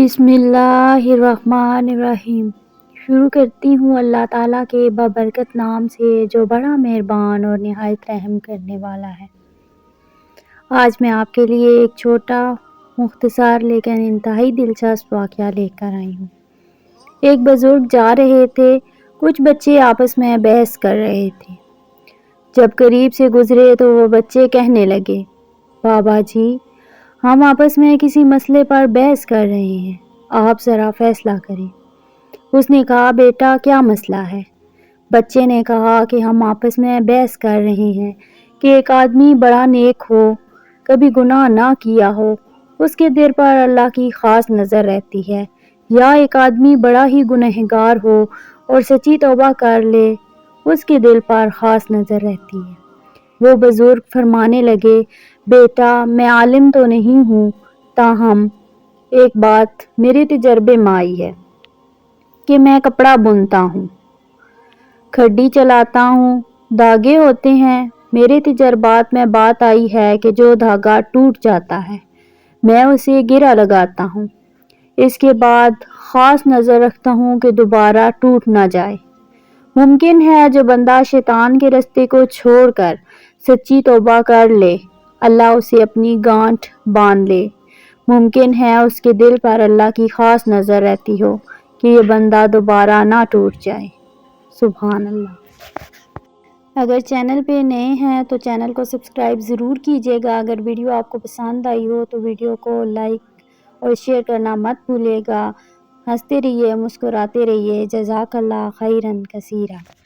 بسم اللہ الرحمن الرحیم۔ شروع کرتی ہوں اللہ تعالیٰ کے بابرکت نام سے جو بڑا مہربان اور نہایت رحم کرنے والا ہے۔ آج میں آپ کے لیے ایک چھوٹا مختصر لیکن انتہائی دلچسپ واقعہ لے کر آئی ہوں۔ ایک بزرگ جا رہے تھے، کچھ بچے آپس میں بحث کر رہے تھے۔ جب قریب سے گزرے تو وہ بچے کہنے لگے، بابا جی، ہم آپس میں کسی مسئلے پر بحث کر رہے ہیں، آپ ذرا فیصلہ کریں۔ اس نے کہا، بیٹا کیا مسئلہ ہے؟ بچے نے کہا کہ ہم آپس میں بحث کر رہے ہیں کہ ایک آدمی بڑا نیک ہو، کبھی گناہ نہ کیا ہو، اس کے دل پر اللہ کی خاص نظر رہتی ہے، یا ایک آدمی بڑا ہی گنہگار ہو اور سچی توبہ کر لے، اس کے دل پر خاص نظر رہتی ہے۔ وہ بزرگ فرمانے لگے، بیٹا میں عالم تو نہیں ہوں، تاہم ایک بات میرے تجربے میں آئی ہے کہ میں کپڑا بنتا ہوں، کھڈی چلاتا ہوں، دھاگے ہوتے ہیں۔ میرے تجربات میں بات آئی ہے کہ جو دھاگا ٹوٹ جاتا ہے میں اسے گرہ لگاتا ہوں، اس کے بعد خاص نظر رکھتا ہوں کہ دوبارہ ٹوٹ نہ جائے۔ ممکن ہے جو بندہ شیطان کے رستے کو چھوڑ کر سچی توبہ کر لے، اللہ اسے اپنی گانٹھ باندھ لے۔ ممکن ہے اس کے دل پر اللہ کی خاص نظر رہتی ہو کہ یہ بندہ دوبارہ نہ ٹوٹ جائے۔ سبحان اللہ۔ اگر چینل پہ نئے ہیں تو چینل کو سبسکرائب ضرور کیجیے گا۔ اگر ویڈیو آپ کو پسند آئی ہو تو ویڈیو کو لائک اور شیئر کرنا مت بھولیے گا۔ ہنستے رہیے، مسکراتے رہیے۔ جزاک اللہ خیرا کثیرا۔